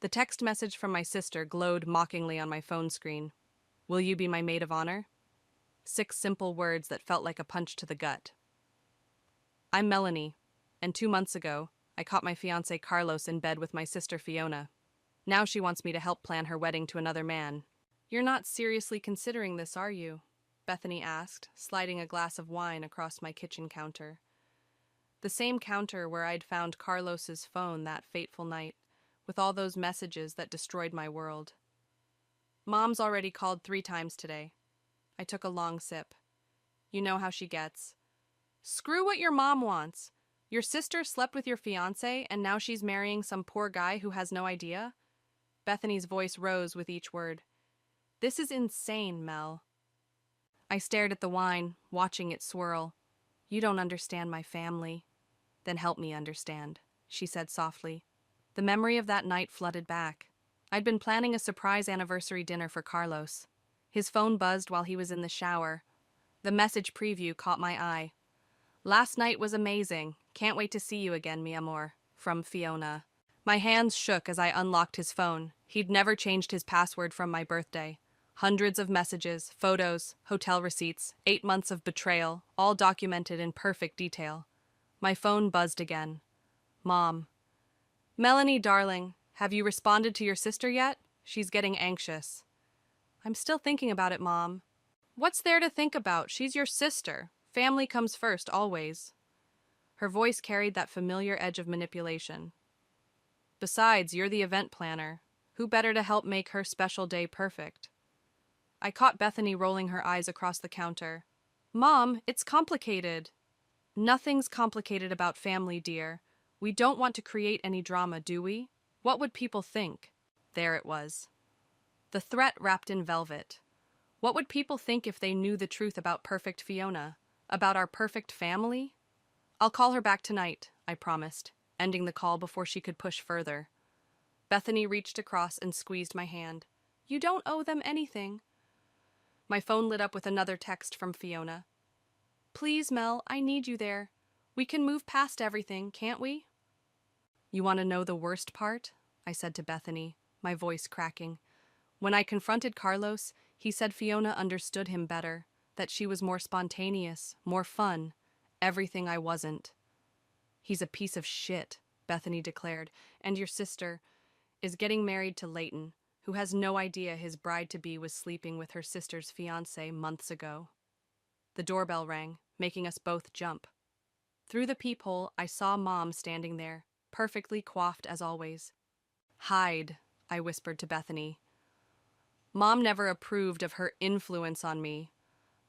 The text message from my sister glowed mockingly on my phone screen. Will you be my maid of honor? 6 simple words that felt like a punch to the gut. I'm Melanie, and 2 months ago, I caught my fiancé Carlos in bed with my sister Fiona. Now she wants me to help plan her wedding to another man. You're not seriously considering this, are you? Bethany asked, sliding a glass of wine across my kitchen counter. The same counter where I'd found Carlos's phone that fateful night, with all those messages that destroyed my world. Mom's already called 3 times today. I took a long sip. You know how she gets. Screw what your mom wants. Your sister slept with your fiancé and now she's marrying some poor guy who has no idea? Bethany's voice rose with each word. This is insane, Mel. I stared at the wine, watching it swirl. You don't understand my family. Then help me understand, she said softly. The memory of that night flooded back. I'd been planning a surprise anniversary dinner for Carlos. His phone buzzed while he was in the shower. The message preview caught my eye. Last night was amazing. Can't wait to see you again, mi amor. From Fiona. My hands shook as I unlocked his phone. He'd never changed his password from my birthday. Hundreds of messages, photos, hotel receipts, 8 months of betrayal, all documented in perfect detail. My phone buzzed again. Mom. Melanie, darling, have you responded to your sister yet? She's getting anxious. I'm still thinking about it, Mom. What's there to think about? She's your sister. Family comes first, always. Her voice carried that familiar edge of manipulation. Besides, you're the event planner. Who better to help make her special day perfect? I caught Bethany rolling her eyes across the counter. Mom, it's complicated. Nothing's complicated about family, dear. We don't want to create any drama, do we? What would people think? There it was. The threat wrapped in velvet. What would people think if they knew the truth about perfect Fiona? About our perfect family? I'll call her back tonight, I promised, ending the call before she could push further. Bethany reached across and squeezed my hand. You don't owe them anything. My phone lit up with another text from Fiona. Please, Mel, I need you there. We can move past everything, can't we? You want to know the worst part? I said to Bethany, my voice cracking. When I confronted Carlos, he said Fiona understood him better, that she was more spontaneous, more fun, everything I wasn't. He's a piece of shit, Bethany declared, and your sister is getting married to Leighton, who has no idea his bride-to-be was sleeping with her sister's fiancé months ago. The doorbell rang, making us both jump. Through the peephole, I saw Mom standing there, perfectly coiffed as always. Hide, I whispered to Bethany. Mom never approved of her influence on me.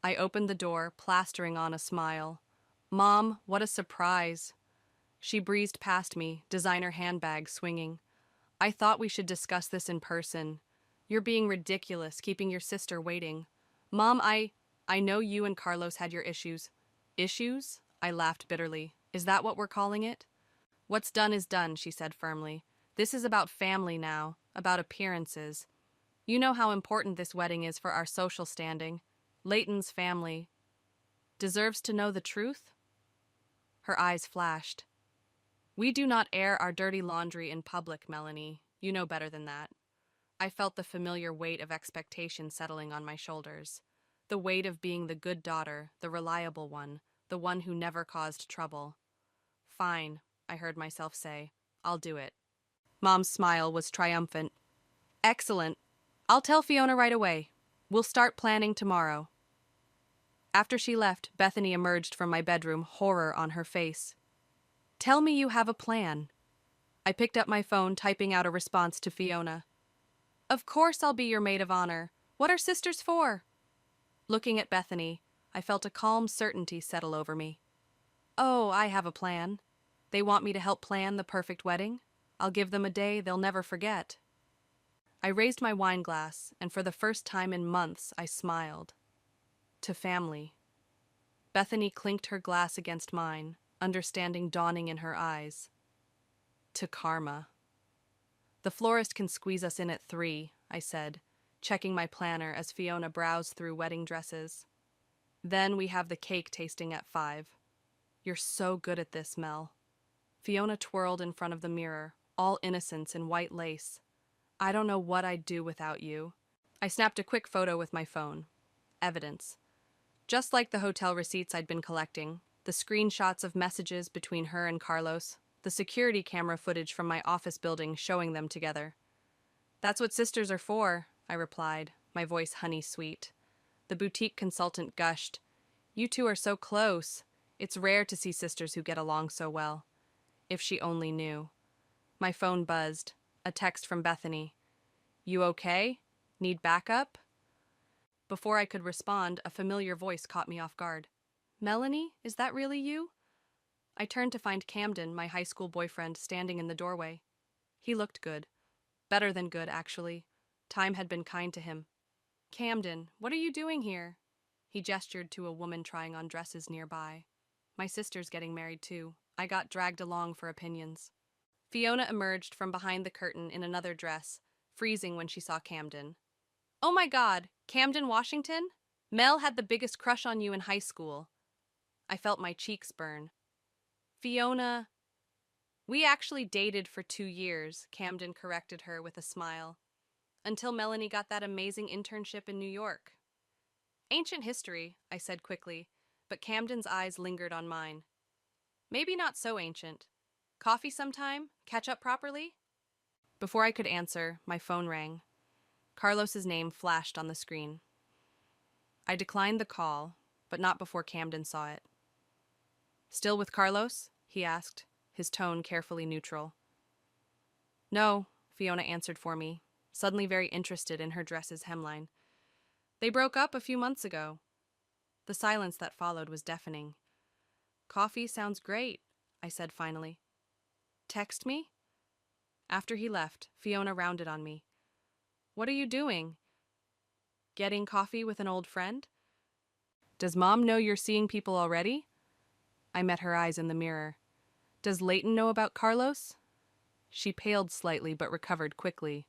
I opened the door, plastering on a smile. Mom, what a surprise. She breezed past me, designer handbag swinging. I thought we should discuss this in person. You're being ridiculous, keeping your sister waiting. Mom, I know you and Carlos had your issues. Issues? I laughed bitterly. Is that what we're calling it? What's done is done, she said firmly. This is about family now, about appearances. You know how important this wedding is for our social standing. Leighton's family deserves to know the truth? Her eyes flashed. We do not air our dirty laundry in public, Melanie. You know better than that. I felt the familiar weight of expectation settling on my shoulders. The weight of being the good daughter, the reliable one, the one who never caused trouble. Fine, I heard myself say. I'll do it. Mom's smile was triumphant. Excellent. I'll tell Fiona right away. We'll start planning tomorrow. After she left, Bethany emerged from my bedroom, horror on her face. Tell me you have a plan. I picked up my phone, typing out a response to Fiona. Of course I'll be your maid of honor. What are sisters for? Looking at Bethany, I felt a calm certainty settle over me. Oh, I have a plan. They want me to help plan the perfect wedding. I'll give them a day they'll never forget. I raised my wine glass, and for the first time in months, I smiled. To family. Bethany clinked her glass against mine, understanding dawning in her eyes. To karma. The florist can squeeze us in at 3, I said, checking my planner as Fiona browsed through wedding dresses. Then we have the cake tasting at 5. You're so good at this, Mel. Fiona twirled in front of the mirror, all innocence in white lace. I don't know what I'd do without you. I snapped a quick photo with my phone. Evidence. Just like the hotel receipts I'd been collecting, the screenshots of messages between her and Carlos, the security camera footage from my office building showing them together. That's what sisters are for, I replied, my voice honey-sweet. The boutique consultant gushed. You two are so close. It's rare to see sisters who get along so well. If she only knew. My phone buzzed. A text from Bethany. You okay? Need backup? Before I could respond, a familiar voice caught me off guard. Melanie, is that really you? I turned to find Camden, my high school boyfriend, standing in the doorway. He looked good. Better than good, actually. Time had been kind to him. Camden, what are you doing here? He gestured to a woman trying on dresses nearby. My sister's getting married too. I got dragged along for opinions. Fiona emerged from behind the curtain in another dress, freezing when she saw Camden. Oh my God, Camden Washington? Mel had the biggest crush on you in high school. I felt my cheeks burn. Fiona... We actually dated for 2 years, Camden corrected her with a smile. Until Melanie got that amazing internship in New York. Ancient history, I said quickly, but Camden's eyes lingered on mine. Maybe not so ancient. Coffee sometime? Catch up properly? Before I could answer, my phone rang. Carlos's name flashed on the screen. I declined the call, but not before Camden saw it. Still with Carlos? He asked, his tone carefully neutral. No, Fiona answered for me, suddenly very interested in her dress's hemline. They broke up a few months ago. The silence that followed was deafening. Coffee sounds great, I said finally. Text me? After he left, Fiona rounded on me. What are you doing? Getting coffee with an old friend? Does Mom know you're seeing people already? I met her eyes in the mirror. Does Leighton know about Carlos? She paled slightly but recovered quickly.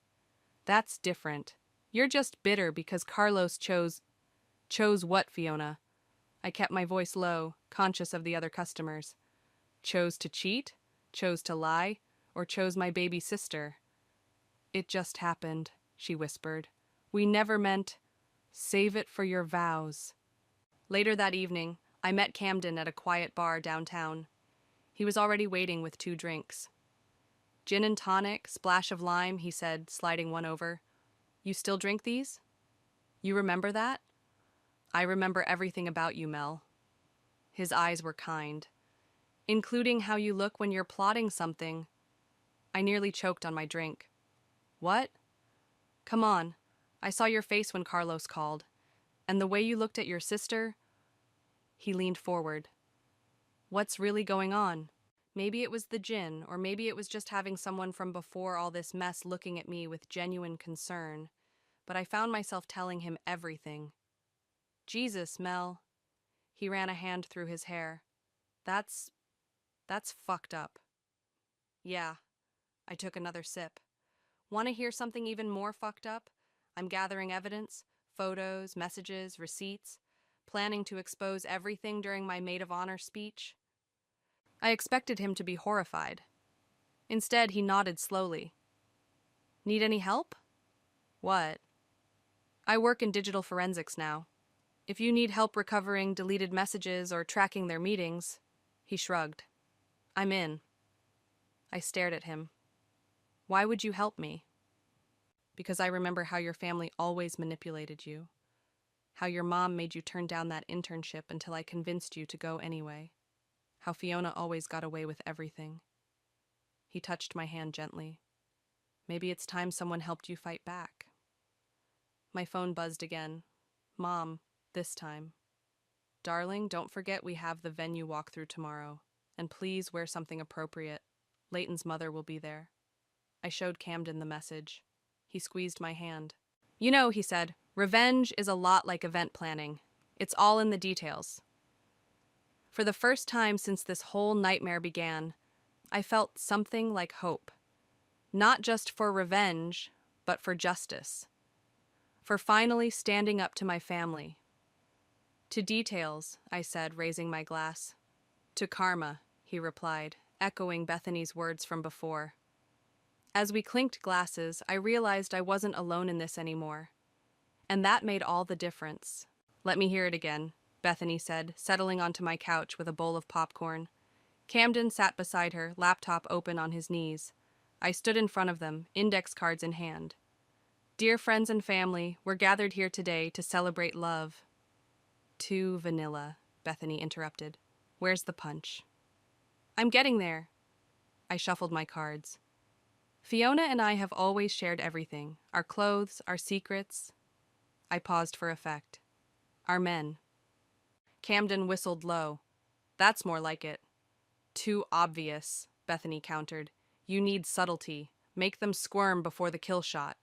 That's different. You're just bitter because Carlos chose... Chose what, Fiona? I kept my voice low, conscious of the other customers. Chose to cheat? Chose to lie? Or chose my baby sister? It just happened, she whispered. We never meant... Save it for your vows. Later that evening, I met Camden at a quiet bar downtown. He was already waiting with 2 drinks. Gin and tonic, splash of lime, he said, sliding one over. You still drink these? You remember that? I remember everything about you, Mel. His eyes were kind. Including how you look when you're plotting something. I nearly choked on my drink. What? Come on. I saw your face when Carlos called. And the way you looked at your sister... He leaned forward. What's really going on? Maybe it was the gin, or maybe it was just having someone from before all this mess looking at me with genuine concern. But I found myself telling him everything. Jesus, Mel. He ran a hand through his hair. That's fucked up. Yeah. I took another sip. Want to hear something even more fucked up? I'm gathering evidence, photos, messages, receipts, planning to expose everything during my maid of honor speech. I expected him to be horrified. Instead, he nodded slowly. Need any help? What? I work in digital forensics now. If you need help recovering deleted messages or tracking their meetings, he shrugged. I'm in. I stared at him. Why would you help me? Because I remember how your family always manipulated you. How your mom made you turn down that internship until I convinced you to go anyway. How Fiona always got away with everything. He touched my hand gently. Maybe it's time someone helped you fight back. My phone buzzed again. Mom, this time. Darling, don't forget we have the venue walkthrough tomorrow. And please wear something appropriate. Leighton's mother will be there. I showed Camden the message. He squeezed my hand. You know, he said, revenge is a lot like event planning. It's all in the details. For the first time since this whole nightmare began, I felt something like hope. Not just for revenge, but for justice. For finally standing up to my family. To details, I said, raising my glass. To karma, he replied, echoing Bethany's words from before. As we clinked glasses, I realized I wasn't alone in this anymore. And that made all the difference. Let me hear it again, Bethany said, settling onto my couch with a bowl of popcorn. Camden sat beside her, laptop open on his knees. I stood in front of them, index cards in hand. Dear friends and family, we're gathered here today to celebrate love. Too vanilla, Bethany interrupted. Where's the punch? I'm getting there. I shuffled my cards. Fiona and I have always shared everything, our clothes, our secrets. I paused for effect. Our men. Camden whistled low. That's more like it. Too obvious, Bethany countered. You need subtlety. Make them squirm before the kill shot.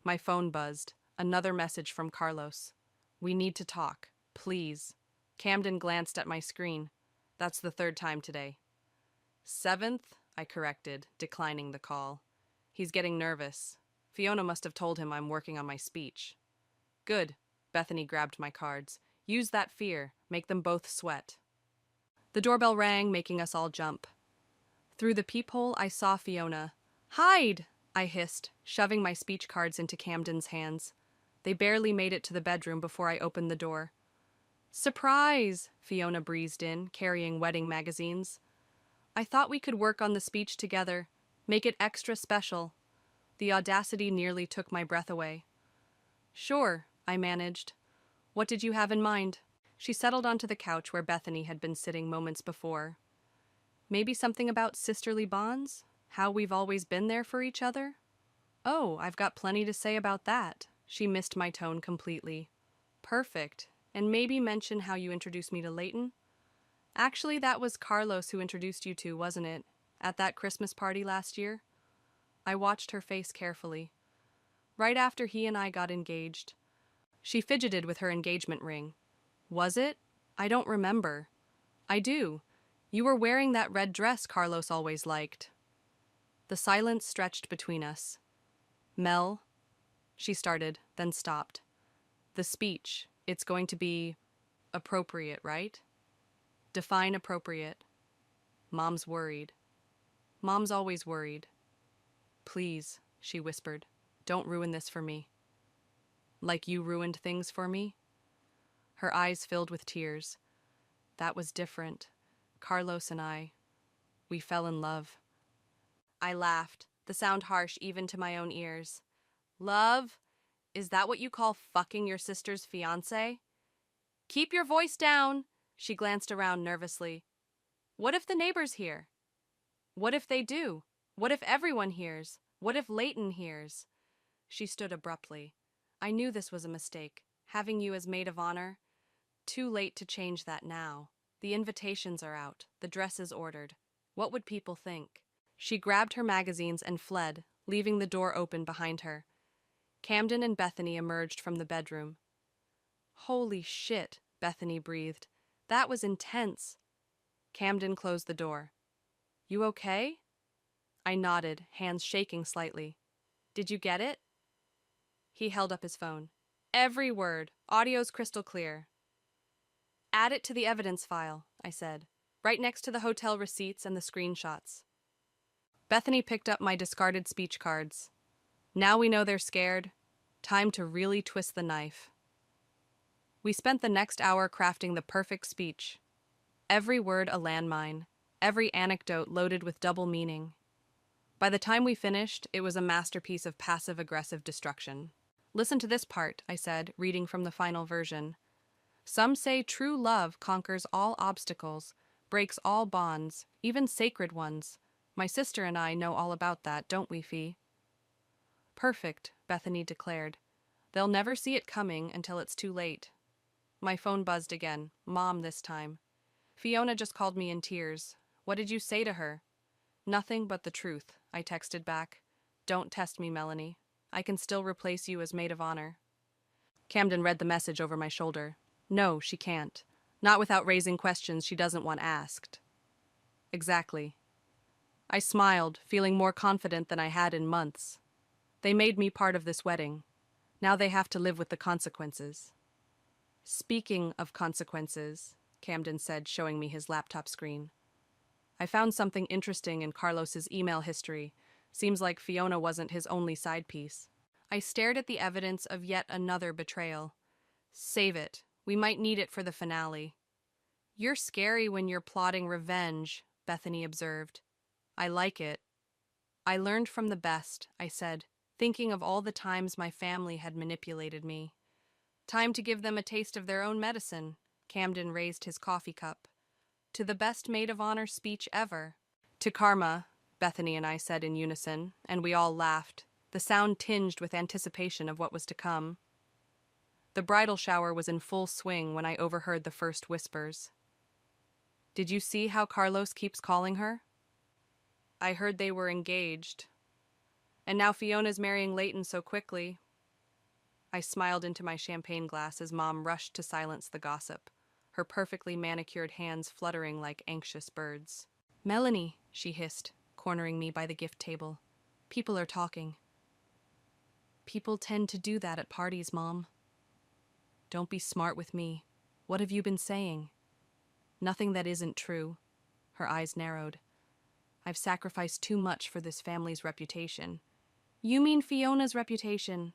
My phone buzzed. Another message from Carlos. We need to talk. Please. Camden glanced at my screen. That's the third time today. Seventh, I corrected, declining the call. He's getting nervous. Fiona must have told him I'm working on my speech. Good. Bethany grabbed my cards. Use that fear. Make them both sweat. The doorbell rang, making us all jump. Through the peephole, I saw Fiona. Hide! I hissed, shoving my speech cards into Camden's hands. They barely made it to the bedroom before I opened the door. Surprise! Fiona breezed in, carrying wedding magazines. I thought we could work on the speech together, make it extra special. The audacity nearly took my breath away. Sure, I managed. What did you have in mind? She settled onto the couch where Bethany had been sitting moments before. Maybe something about sisterly bonds? How we've always been there for each other? Oh, I've got plenty to say about that. She missed my tone completely. Perfect. And maybe mention how you introduced me to Leighton? Actually, that was Carlos who introduced you two, wasn't it? At that Christmas party last year? I watched her face carefully. Right after he and I got engaged. She fidgeted with her engagement ring. Was it? I don't remember. I do. You were wearing that red dress Carlos always liked. The silence stretched between us. Mel, she started, then stopped. The speech, it's going to be appropriate, right? Define appropriate. Mom's worried. Mom's always worried. Please, she whispered, don't ruin this for me. Like you ruined things for me? Her eyes filled with tears. That was different. Carlos and I, we fell in love. I laughed, the sound harsh even to my own ears. Love? Is that what you call fucking your sister's fiancé? Keep your voice down, she glanced around nervously. What if the neighbors hear? What if they do? What if everyone hears? What if Leighton hears? She stood abruptly. I knew this was a mistake, having you as maid of honor. Too late to change that now. The invitations are out, the dress is ordered. What would people think? She grabbed her magazines and fled, leaving the door open behind her. Camden and Bethany emerged from the bedroom. Holy shit, Bethany breathed. That was intense. Camden closed the door. You okay? I nodded, hands shaking slightly. Did you get it? He held up his phone. Every word. Audio's crystal clear. Add it to the evidence file, I said, right next to the hotel receipts and the screenshots. Bethany picked up my discarded speech cards. Now we know they're scared. Time to really twist the knife. We spent the next hour crafting the perfect speech. Every word a landmine, every anecdote loaded with double meaning. By the time we finished, it was a masterpiece of passive-aggressive destruction. Listen to this part, I said, reading from the final version. Some say true love conquers all obstacles, breaks all bonds, even sacred ones. My sister and I know all about that, don't we, Fee? Perfect, Bethany declared. They'll never see it coming until it's too late. My phone buzzed again, Mom this time. Fiona just called me in tears. What did you say to her? Nothing but the truth, I texted back. Don't test me, Melanie. I can still replace you as maid of honor. Camden read the message over my shoulder. No, she can't. Not without raising questions she doesn't want asked. Exactly. I smiled, feeling more confident than I had in months. They made me part of this wedding. Now they have to live with the consequences. Speaking of consequences, Camden said, showing me his laptop screen. I found something interesting in Carlos's email history. Seems like Fiona wasn't his only side piece. I stared at the evidence of yet another betrayal. Save it. We might need it for the finale. You're scary when you're plotting revenge, Bethany observed. I like it. I learned from the best, I said, thinking of all the times my family had manipulated me. Time to give them a taste of their own medicine. Camden raised his coffee cup. To the best maid of honor speech ever. To karma, Bethany and I said in unison, and we all laughed, the sound tinged with anticipation of what was to come. The bridal shower was in full swing when I overheard the first whispers. Did you see how Carlos keeps calling her? I heard they were engaged. And now Fiona's marrying Leighton so quickly. I smiled into my champagne glass as Mom rushed to silence the gossip, her perfectly manicured hands fluttering like anxious birds. Melanie, she hissed, cornering me by the gift table. People are talking. People tend to do that at parties, Mom. Don't be smart with me. What have you been saying? Nothing that isn't true. Her eyes narrowed. I've sacrificed too much for this family's reputation. You mean Fiona's reputation?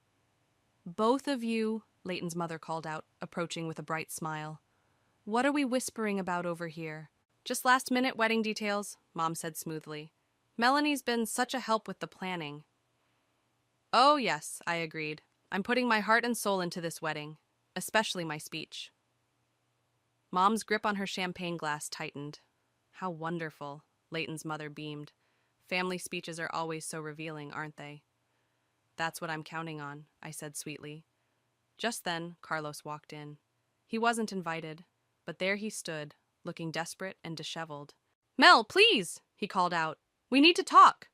Both of you, Leighton's mother called out, approaching with a bright smile. What are we whispering about over here? Just last-minute wedding details, Mom said smoothly. Melanie's been such a help with the planning. Oh, yes, I agreed. I'm putting my heart and soul into this wedding, especially my speech. Mom's grip on her champagne glass tightened. How wonderful, Leighton's mother beamed. Family speeches are always so revealing, aren't they? That's what I'm counting on, I said sweetly. Just then, Carlos walked in. He wasn't invited, but there he stood, looking desperate and disheveled. Mel, please, he called out. We need to talk.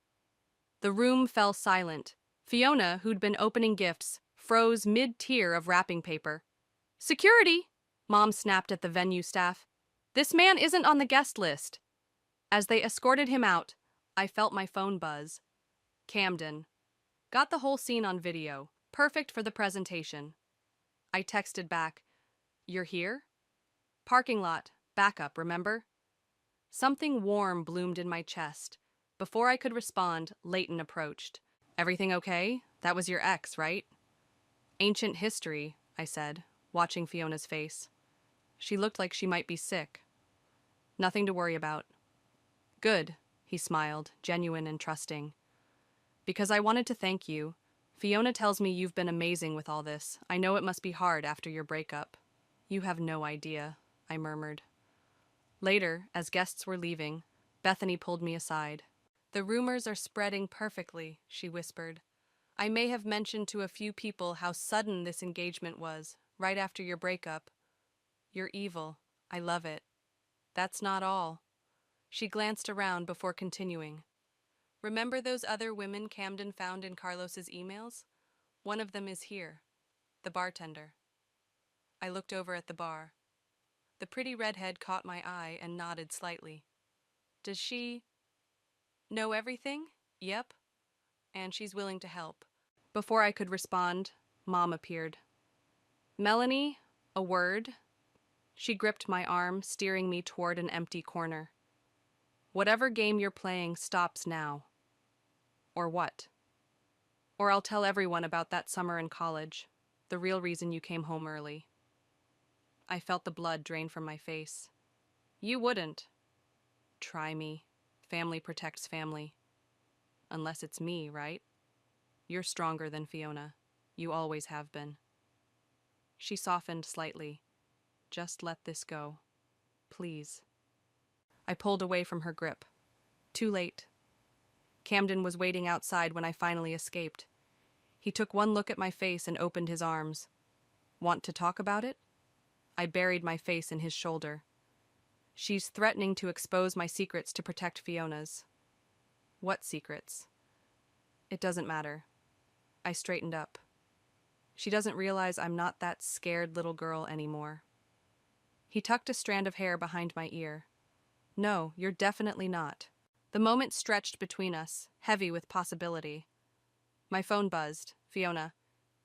The room fell silent. Fiona, who'd been opening gifts, froze mid-tier of wrapping paper. Security, Mom snapped at the venue staff. This man isn't on the guest list. As they escorted him out, I felt my phone buzz. Camden. Got the whole scene on video. Perfect for the presentation. I texted back, You're here? Parking lot. Backup, remember? Something warm bloomed in my chest. Before I could respond, Leighton approached. Everything okay? That was your ex, right? Ancient history, I said, watching Fiona's face. She looked like she might be sick. Nothing to worry about. Good, he smiled, genuine and trusting. Because I wanted to thank you. Fiona tells me you've been amazing with all this. I know it must be hard after your breakup. You have no idea, I murmured. Later, as guests were leaving, Bethany pulled me aside. The rumors are spreading perfectly, she whispered. I may have mentioned to a few people how sudden this engagement was, right after your breakup. You're evil. I love it. That's not all. She glanced around before continuing. Remember those other women Camden found in Carlos's emails? One of them is here, the bartender. I looked over at the bar. The pretty redhead caught my eye and nodded slightly. Does she know everything? Yep. And she's willing to help. Before I could respond, Mom appeared. Melanie, a word. She gripped my arm, steering me toward an empty corner. Whatever game you're playing stops now. Or what? Or I'll tell everyone about that summer in college, the real reason you came home early. I felt the blood drain from my face. You wouldn't. Try me. Family protects family. Unless it's me, right? You're stronger than Fiona. You always have been. She softened slightly. Just let this go. Please. I pulled away from her grip. Too late. Camden was waiting outside when I finally escaped. He took one look at my face and opened his arms. Want to talk about it? I buried my face in his shoulder. She's threatening to expose my secrets to protect Fiona's. What secrets? It doesn't matter. I straightened up. She doesn't realize I'm not that scared little girl anymore. He tucked a strand of hair behind my ear. No, you're definitely not. The moment stretched between us, heavy with possibility. My phone buzzed. Fiona.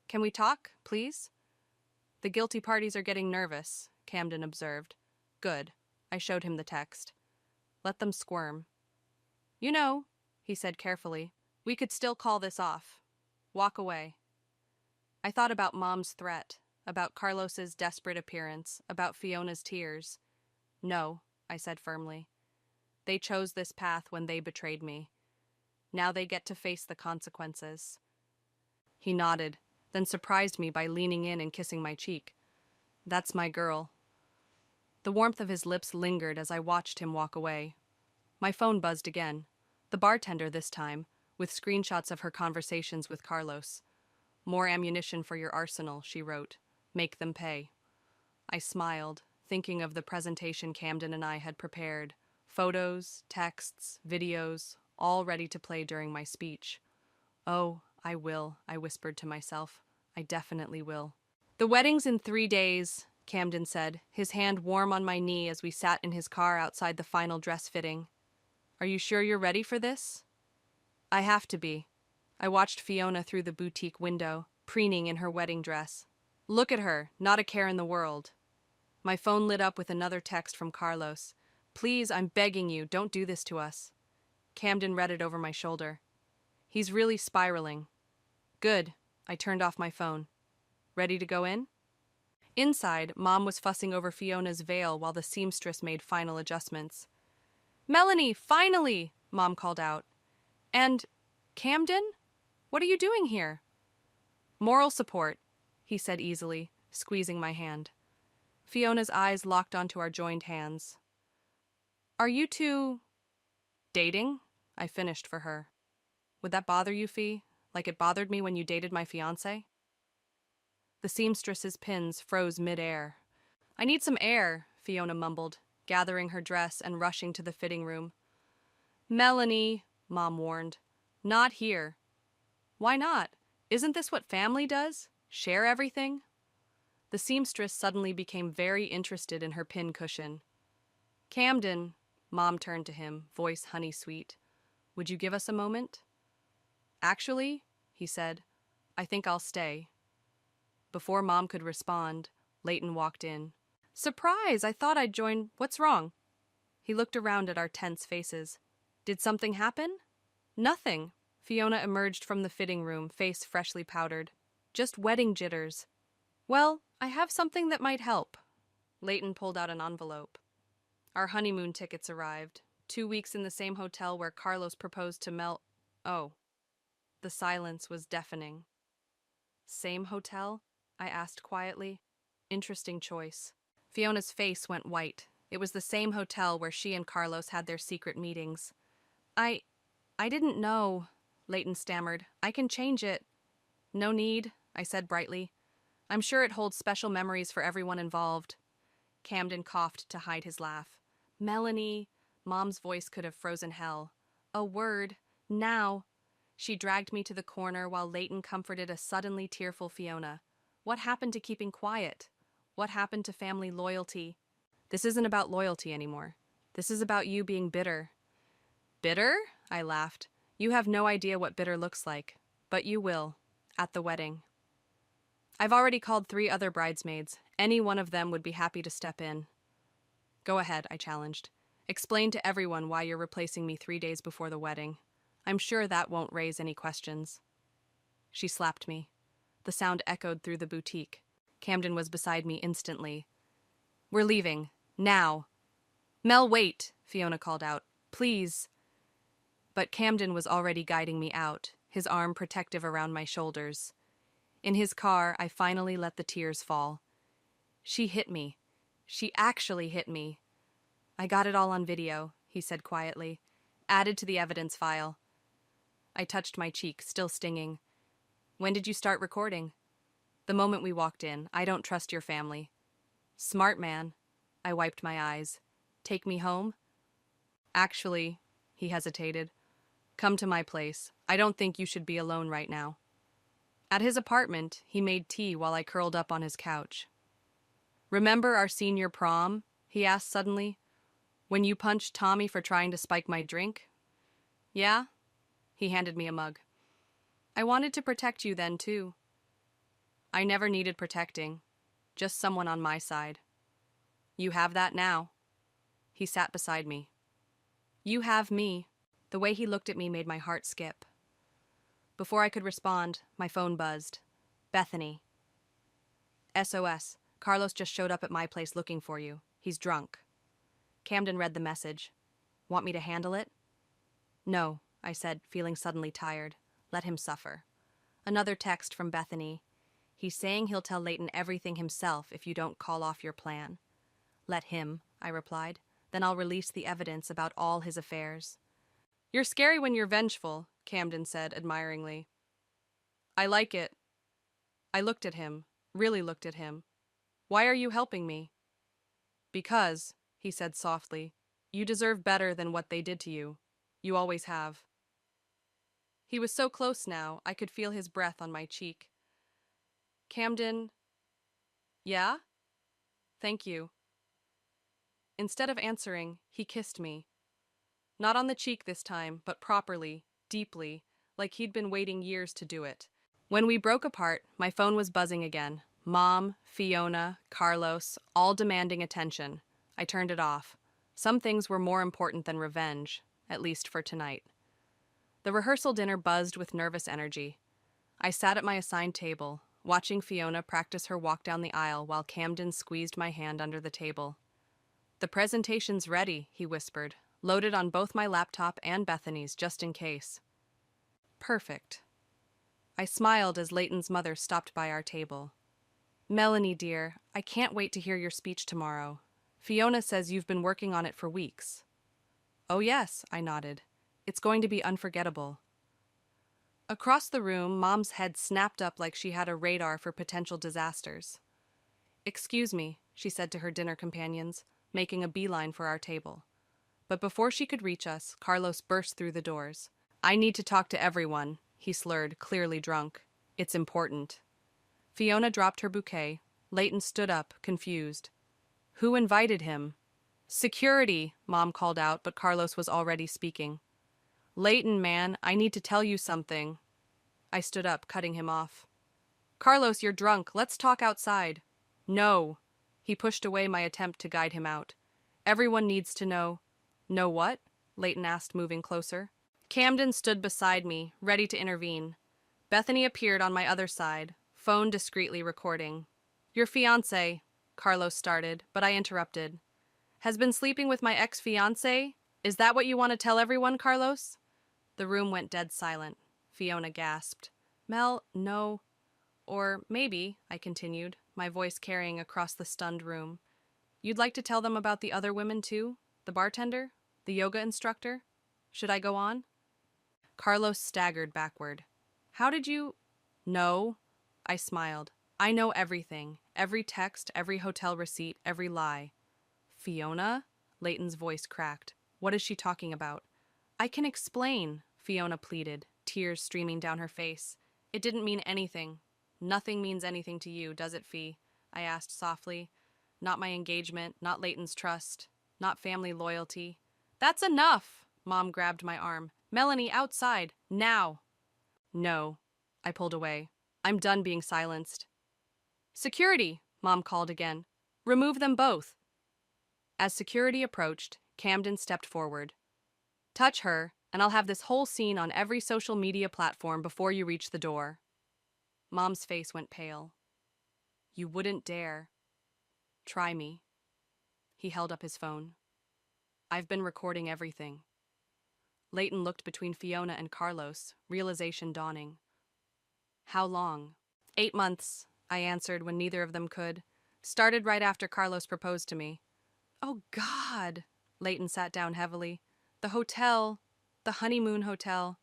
Can we talk, please? The guilty parties are getting nervous, Camden observed. Good. I showed him the text. Let them squirm. You know, he said carefully, We could still call this off. Walk away. I thought about Mom's threat, about Carlos's desperate appearance, about Fiona's tears. No, I said firmly. They chose this path when they betrayed me. Now they get to face the consequences. He nodded, then surprised me by leaning in and kissing my cheek. That's my girl. The warmth of his lips lingered as I watched him walk away. My phone buzzed again. The bartender this time, with screenshots of her conversations with Carlos. More ammunition for your arsenal, she wrote. Make them pay. I smiled, thinking of the presentation Camden and I had prepared. Photos, texts, videos, all ready to play during my speech. Oh, I will, I whispered to myself. I definitely will. The wedding's in 3 days, Camden said, his hand warm on my knee as we sat in his car outside the final dress fitting. Are you sure you're ready for this? I have to be. I watched Fiona through the boutique window, preening in her wedding dress. Look at her, not a care in the world. My phone lit up with another text from Carlos. Please, I'm begging you, don't do this to us. Camden read it over my shoulder. He's really spiraling. Good. I turned off my phone. Ready to go in? Inside, Mom was fussing over Fiona's veil while the seamstress made final adjustments. Melanie, finally! Mom called out. And, Camden? What are you doing here? Moral support, he said easily, squeezing my hand. Fiona's eyes locked onto our joined hands. Are you two... dating? I finished for her. Would that bother you, Fee? Like it bothered me when you dated my fiancé? The seamstress's pins froze mid-air. I need some air, Fiona mumbled, gathering her dress and rushing to the fitting room. Melanie, Mom warned. Not here. Why not? Isn't this what family does? Share everything? The seamstress suddenly became very interested in her pin cushion. Camden, Mom turned to him, voice honey-sweet. Would you give us a moment? Actually, he said, I think I'll stay. Before Mom could respond, Leighton walked in. Surprise! I thought I'd join. What's wrong? He looked around at our tense faces. Did something happen? Nothing. Fiona emerged from the fitting room, face freshly powdered. Just wedding jitters. Well, I have something that might help. Leighton pulled out an envelope. Our honeymoon tickets arrived. 2 weeks in the same hotel where Carlos proposed to Mel. Oh. The silence was deafening. Same hotel? I asked quietly. Interesting choice. Fiona's face went white. It was the same hotel where she and Carlos had their secret meetings. I didn't know, Leighton stammered. I can change it. No need, I said brightly. I'm sure it holds special memories for everyone involved. Camden coughed to hide his laugh. Melanie, Mom's voice could have frozen hell. A word, now. She dragged me to the corner while Leighton comforted a suddenly tearful Fiona. What happened to keeping quiet? What happened to family loyalty? This isn't about loyalty anymore. This is about you being bitter. Bitter? I laughed. You have no idea what bitter looks like. But you will. At the wedding. I've already called 3 other bridesmaids. Any one of them would be happy to step in. Go ahead, I challenged. Explain to everyone why you're replacing me 3 days before the wedding. I'm sure that won't raise any questions. She slapped me. The sound echoed through the boutique. Camden was beside me instantly. We're leaving. Now. Mel, wait, Fiona called out. Please. But Camden was already guiding me out, his arm protective around my shoulders. In his car, I finally let the tears fall. She hit me. She actually hit me. I got it all on video, he said quietly. Added to the evidence file. I touched my cheek, still stinging. When did you start recording? The moment we walked in. I don't trust your family. Smart man. I wiped my eyes. Take me home? Actually, he hesitated. Come to my place. I don't think you should be alone right now. At his apartment, he made tea while I curled up on his couch. Remember our senior prom? He asked suddenly. When you punched Tommy for trying to spike my drink? Yeah? He handed me a mug. I wanted to protect you then, too. I never needed protecting. Just someone on my side. You have that now. He sat beside me. You have me. The way he looked at me made my heart skip. Before I could respond, my phone buzzed. Bethany. SOS. Carlos just showed up at my place looking for you. He's drunk. Camden read the message. Want me to handle it? No, I said, feeling suddenly tired. Let him suffer. Another text from Bethany. He's saying he'll tell Leighton everything himself if you don't call off your plan. Let him, I replied. Then I'll release the evidence about all his affairs. You're scary when you're vengeful, Camden said admiringly. I like it. I looked at him, really looked at him. Why are you helping me? Because, he said softly, you deserve better than what they did to you. You always have. He was so close now, I could feel his breath on my cheek. Camden. Yeah? Thank you. Instead of answering, he kissed me. Not on the cheek this time, but properly, deeply, like he'd been waiting years to do it. When we broke apart, my phone was buzzing again. Mom, Fiona, Carlos, all demanding attention. I turned it off. Some things were more important than revenge, at least for tonight. The rehearsal dinner buzzed with nervous energy. I sat at my assigned table, watching Fiona practice her walk down the aisle while Camden squeezed my hand under the table. The presentation's ready, he whispered, loaded on both my laptop and Bethany's just in case. Perfect. I smiled as Leighton's mother stopped by our table. Melanie, dear, I can't wait to hear your speech tomorrow. Fiona says you've been working on it for weeks. Oh yes, I nodded. It's going to be unforgettable. Across the room, Mom's head snapped up like she had a radar for potential disasters. Excuse me, she said to her dinner companions, making a beeline for our table. But before she could reach us, Carlos burst through the doors. I need to talk to everyone, he slurred, clearly drunk. It's important. Fiona dropped her bouquet. Leighton stood up, confused. Who invited him? Security, Mom called out, but Carlos was already speaking. Leighton, man, I need to tell you something. I stood up, cutting him off. Carlos, you're drunk. Let's talk outside. No. He pushed away my attempt to guide him out. Everyone needs to know. Know what? Leighton asked, moving closer. Camden stood beside me, ready to intervene. Bethany appeared on my other side, phone discreetly recording. Your fiancé, Carlos started, but I interrupted. Has been sleeping with my ex-fiancé? Is that what you want to tell everyone, Carlos? The room went dead silent. Fiona gasped. Mel, no. Or maybe, I continued, my voice carrying across the stunned room. You'd like to tell them about the other women too? The bartender? The yoga instructor? Should I go on? Carlos staggered backward. How did you... No. I smiled. I know everything. Every text, every hotel receipt, every lie. Fiona? Leighton's voice cracked. What is she talking about? I can explain, Fiona pleaded, tears streaming down her face. It didn't mean anything. Nothing means anything to you, does it, Fee? I asked softly. Not my engagement, not Leighton's trust, not family loyalty. That's enough! Mom grabbed my arm. Melanie, outside, now! No. I pulled away. I'm done being silenced. Security, Mom called again. Remove them both. As security approached, Camden stepped forward. Touch her, and I'll have this whole scene on every social media platform before you reach the door. Mom's face went pale. You wouldn't dare. Try me. He held up his phone. I've been recording everything. Leighton looked between Fiona and Carlos, realization dawning. How long? 8 months, I answered when neither of them could. Started right after Carlos proposed to me. Oh, God! Leighton sat down heavily. The hotel, the honeymoon hotel,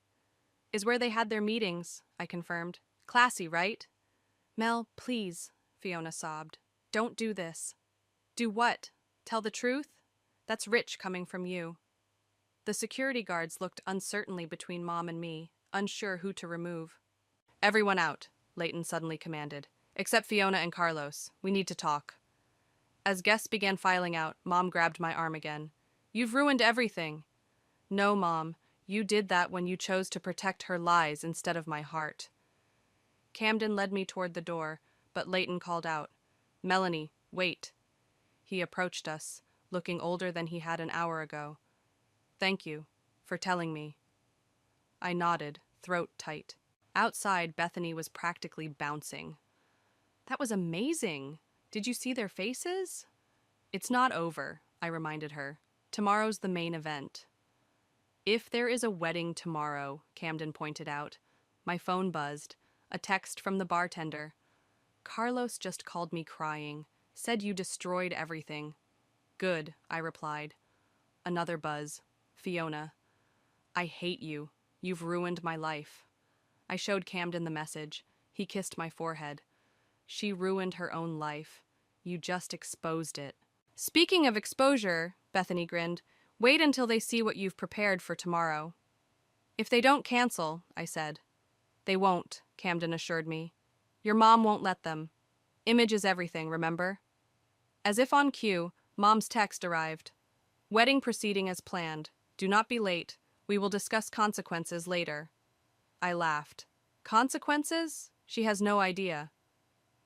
is where they had their meetings, I confirmed. Classy, right? Mel, please, Fiona sobbed. Don't do this. Do what? Tell the truth? That's rich coming from you. The security guards looked uncertainly between Mom and me, unsure who to remove. Everyone out, Leighton suddenly commanded. Except Fiona and Carlos. We need to talk. As guests began filing out, Mom grabbed my arm again. You've ruined everything. No, Mom. You did that when you chose to protect her lies instead of my heart. Camden led me toward the door, but Leighton called out. Melanie, wait. He approached us, looking older than he had an hour ago. Thank you for telling me. I nodded, throat tight. Outside, Bethany was practically bouncing. That was amazing. Did you see their faces? It's not over, I reminded her. Tomorrow's the main event. If there is a wedding tomorrow, Camden pointed out. My phone buzzed. A text from the bartender. Carlos just called me crying. Said you destroyed everything. Good, I replied. Another buzz. Fiona. I hate you. You've ruined my life. I showed Camden the message. He kissed my forehead. She ruined her own life. You just exposed it. Speaking of exposure, Bethany grinned, wait until they see what you've prepared for tomorrow. If they don't cancel, I said. They won't, Camden assured me. Your mom won't let them. Image is everything, remember? As if on cue, Mom's text arrived. Wedding proceeding as planned. Do not be late. We will discuss consequences later. I laughed. Consequences? She has no idea.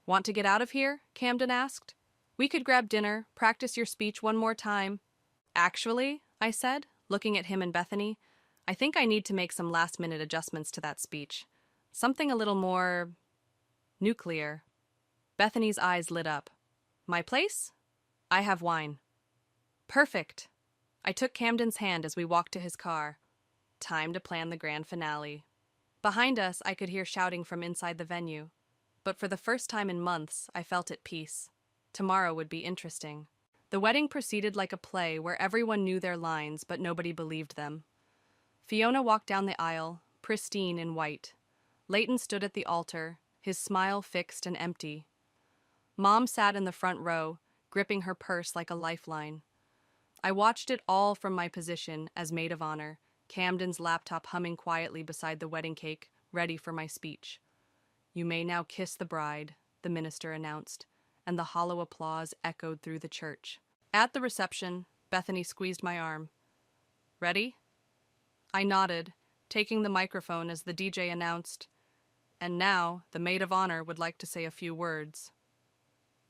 Want to get out of here? Camden asked. We could grab dinner, practice your speech one more time. Actually, I said, looking at him and Bethany, I think I need to make some last-minute adjustments to that speech. Something a little more nuclear. Bethany's eyes lit up. My place? I have wine. Perfect. I took Camden's hand as we walked to his car. Time to plan the grand finale. Behind us, I could hear shouting from inside the venue. But for the first time in months, I felt at peace. Tomorrow would be interesting. The wedding proceeded like a play where everyone knew their lines, but nobody believed them. Fiona walked down the aisle, pristine in white. Leighton stood at the altar, his smile fixed and empty. Mom sat in the front row, gripping her purse like a lifeline. I watched it all from my position as maid of honor, Camden's laptop humming quietly beside the wedding cake, ready for my speech. You may now kiss the bride, the minister announced, and the hollow applause echoed through the church. At the reception, Bethany squeezed my arm. Ready? I nodded, taking the microphone as the DJ announced, and now the maid of honor would like to say a few words.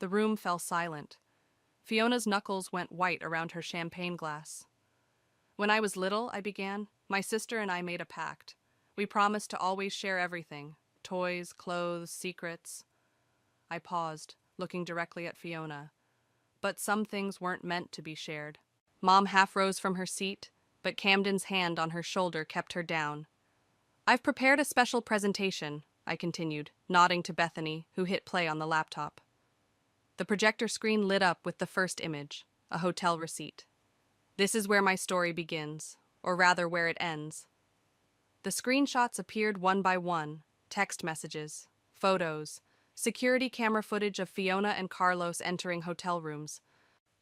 The room fell silent. Fiona's knuckles went white around her champagne glass. When I was little, I began, my sister and I made a pact. We promised to always share everything, toys, clothes, secrets. I paused, looking directly at Fiona. But some things weren't meant to be shared. Mom half rose from her seat, but Camden's hand on her shoulder kept her down. I've prepared a special presentation, I continued, nodding to Bethany, who hit play on the laptop. The projector screen lit up with the first image, a hotel receipt. This is where my story begins, or rather where it ends. The screenshots appeared one by one, text messages, photos, security camera footage of Fiona and Carlos entering hotel rooms.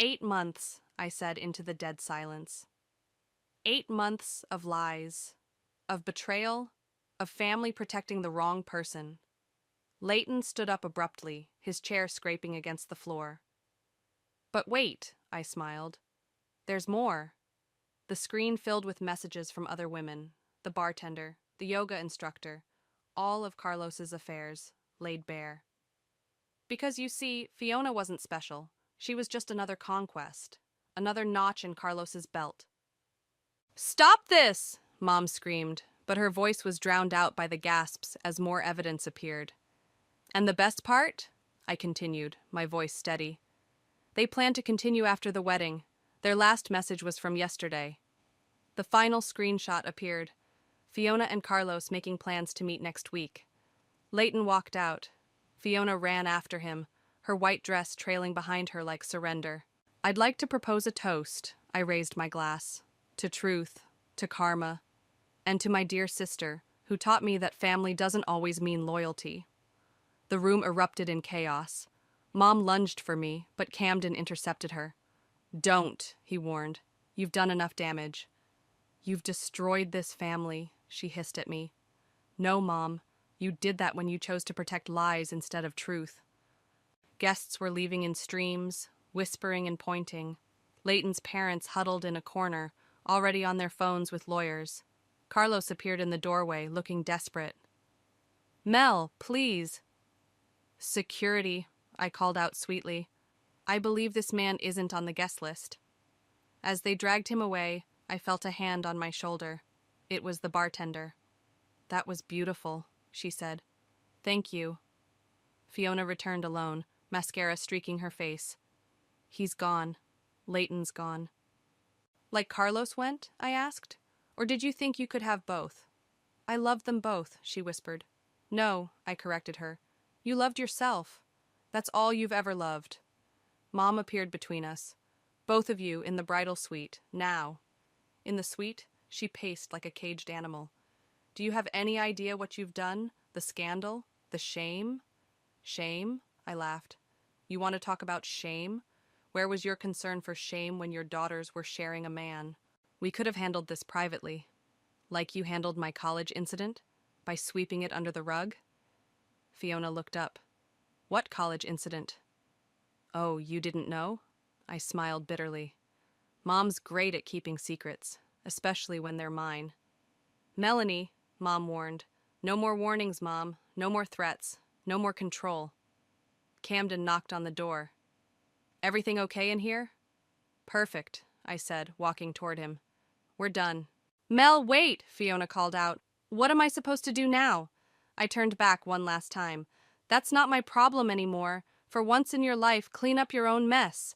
8 months, I said into the dead silence. 8 months of lies, of betrayal, of family protecting the wrong person. Leighton stood up abruptly, his chair scraping against the floor. But wait, I smiled. There's more. The screen filled with messages from other women, the bartender, the yoga instructor, all of Carlos's affairs, laid bare. Because you see, Fiona wasn't special. She was just another conquest, another notch in Carlos's belt. Stop this! Mom screamed, but her voice was drowned out by the gasps as more evidence appeared. And the best part? I continued, my voice steady. They plan to continue after the wedding. Their last message was from yesterday. The final screenshot appeared. Fiona and Carlos making plans to meet next week. Leighton walked out. Fiona ran after him, her white dress trailing behind her like surrender. I'd like to propose a toast, I raised my glass. To truth, to karma, and to my dear sister, who taught me that family doesn't always mean loyalty. The room erupted in chaos. Mom lunged for me, but Camden intercepted her. Don't, he warned. You've done enough damage. You've destroyed this family, she hissed at me. No, Mom. You did that when you chose to protect lies instead of truth. Guests were leaving in streams, whispering and pointing. Leighton's parents huddled in a corner, already on their phones with lawyers. Carlos appeared in the doorway, looking desperate. Mel, please. Security, I called out sweetly. I believe this man isn't on the guest list. As they dragged him away, I felt a hand on my shoulder. It was the bartender. That was beautiful, she said. Thank you. Fiona returned alone, mascara streaking her face. He's gone. Leighton's gone. Like Carlos went? I asked. Or did you think you could have both? I loved them both, she whispered. No, I corrected her. You loved yourself. That's all you've ever loved. Mom appeared between us. Both of you in the bridal suite, now. In the suite, she paced like a caged animal. Do you have any idea what you've done? The scandal? The shame? Shame? I laughed. You want to talk about shame? Where was your concern for shame when your daughters were sharing a man? We could have handled this privately. Like you handled my college incident? By sweeping it under the rug? Fiona looked up. What college incident? Oh, you didn't know? I smiled bitterly. Mom's great at keeping secrets, especially when they're mine. Melanie, Mom warned. No more warnings, Mom. No more threats. No more control. Camden knocked on the door. Everything okay in here? Perfect, I said, walking toward him. We're done. Mel, wait, Fiona called out. What am I supposed to do now? I turned back one last time. That's not my problem anymore. For once in your life, clean up your own mess.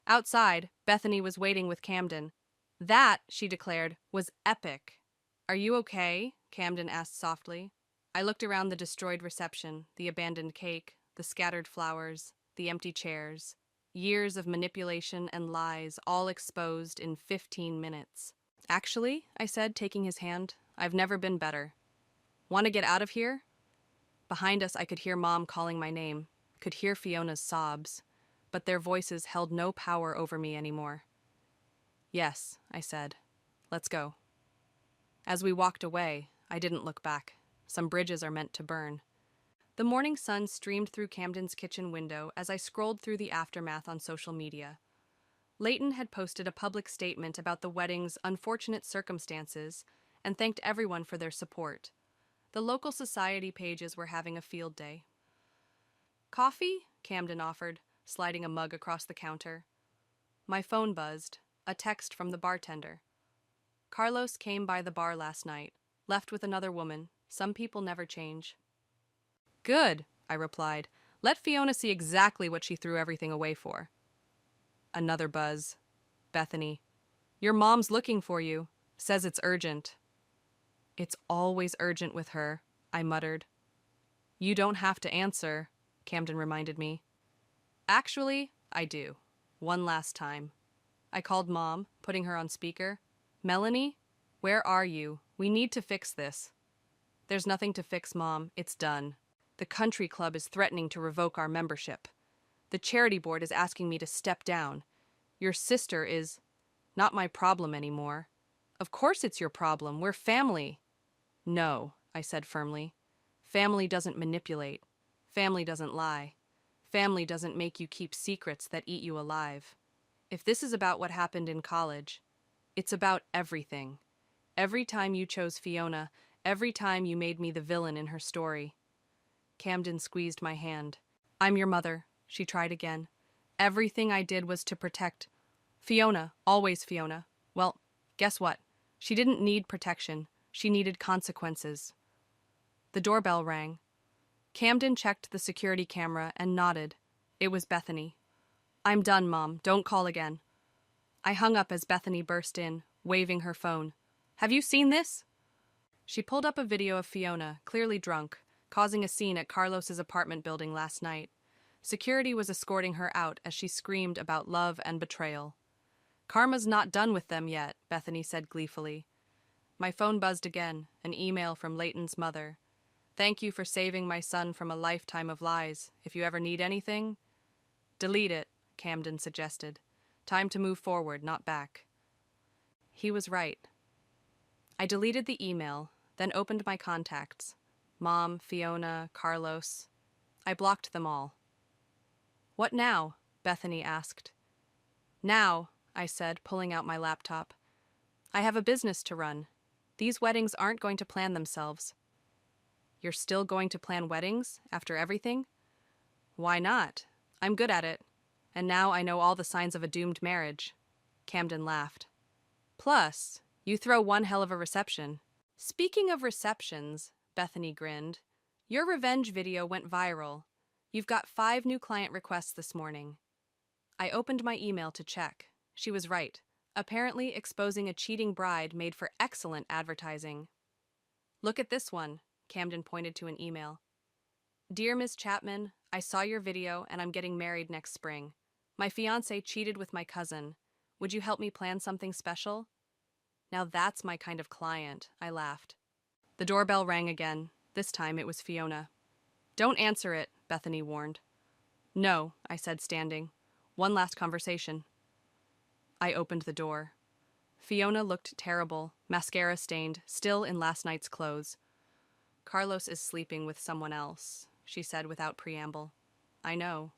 Outside, Bethany was waiting with Camden. That, she declared, was epic. Are you okay? Camden asked softly. I looked around the destroyed reception, the abandoned cake, the scattered flowers, the empty chairs. Years of manipulation and lies, all exposed in 15 minutes. Actually, I said, taking his hand, I've never been better. Want to get out of here? Behind us, I could hear Mom calling my name, could hear Fiona's sobs, but their voices held no power over me anymore. Yes, I said. Let's go. As we walked away, I didn't look back. Some bridges are meant to burn. The morning sun streamed through Camden's kitchen window as I scrolled through the aftermath on social media. Leighton had posted a public statement about the wedding's unfortunate circumstances and thanked everyone for their support. The local society pages were having a field day. Coffee? Camden offered, sliding a mug across the counter. My phone buzzed, a text from the bartender. Carlos came by the bar last night, left with another woman. Some people never change. Good, I replied. Let Fiona see exactly what she threw everything away for. Another buzz. Bethany. Your mom's looking for you. Says it's urgent. It's always urgent with her, I muttered. You don't have to answer, Camden reminded me. Actually, I do. One last time. I called Mom, putting her on speaker. Melanie, where are you? We need to fix this. There's nothing to fix, Mom. It's done. The country club is threatening to revoke our membership. The charity board is asking me to step down. Your sister is not my problem anymore. Of course it's your problem. We're family. No, I said firmly. Family doesn't manipulate. Family doesn't lie. Family doesn't make you keep secrets that eat you alive. If this is about what happened in college, it's about everything. Every time you chose Fiona, every time you made me the villain in her story. Camden squeezed my hand. I'm your mother, she tried again. Everything I did was to protect Fiona, always Fiona. Well, guess what? She didn't need protection. She needed consequences. The doorbell rang. Camden checked the security camera and nodded. It was Bethany. I'm done, Mom. Don't call again. I hung up as Bethany burst in, waving her phone. Have you seen this? She pulled up a video of Fiona, clearly drunk, causing a scene at Carlos's apartment building last night. Security was escorting her out as she screamed about love and betrayal. Karma's not done with them yet, Bethany said gleefully. My phone buzzed again, an email from Leighton's mother. Thank you for saving my son from a lifetime of lies. If you ever need anything, delete it, Camden suggested. Time to move forward, not back. He was right. I deleted the email, then opened my contacts. Mom, Fiona, Carlos. I blocked them all. What now? Bethany asked. Now, I said, pulling out my laptop. I have a business to run. These weddings aren't going to plan themselves. You're still going to plan weddings after everything? Why not? I'm good at it. And now I know all the signs of a doomed marriage. Camden laughed. Plus, you throw one hell of a reception. Speaking of receptions, Bethany grinned, Your revenge video went viral. You've got 5 new client requests this morning. I opened my email to check. She was right. Apparently, exposing a cheating bride made for excellent advertising. Look at this one, Camden pointed to an email. Dear Ms. Chapman, I saw your video and I'm getting married next spring. My fiancé cheated with my cousin. Would you help me plan something special? Now that's my kind of client, I laughed. The doorbell rang again. This time it was Fiona. Don't answer it, Bethany warned. No, I said, standing. One last conversation. I opened the door. Fiona looked terrible, mascara stained, still in last night's clothes. Carlos is sleeping with someone else, she said without preamble. I know.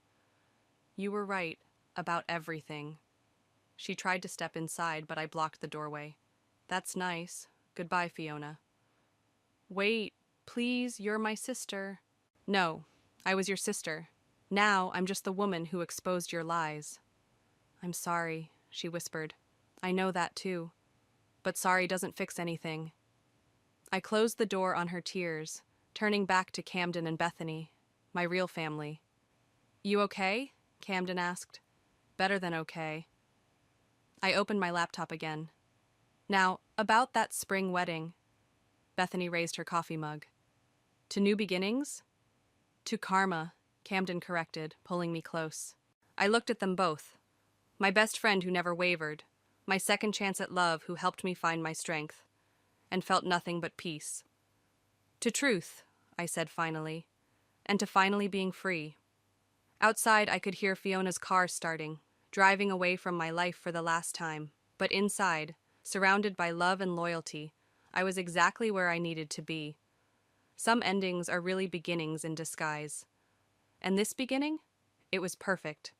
You were right about everything. She tried to step inside, but I blocked the doorway. That's nice. Goodbye, Fiona. Wait, please, you're my sister. No, I was your sister. Now I'm just the woman who exposed your lies. I'm sorry, she whispered. I know that too. But sorry doesn't fix anything. I closed the door on her tears, turning back to Camden and Bethany, my real family. You okay? Camden asked. Better than okay. I opened my laptop again. Now, about that spring wedding. Bethany raised her coffee mug. To new beginnings? To karma, Camden corrected, pulling me close. I looked at them both. My best friend who never wavered, my second chance at love who helped me find my strength, and felt nothing but peace. To truth, I said finally, and to finally being free. Outside, I could hear Fiona's car starting, driving away from my life for the last time, but inside, surrounded by love and loyalty, I was exactly where I needed to be. Some endings are really beginnings in disguise. And this beginning? It was perfect.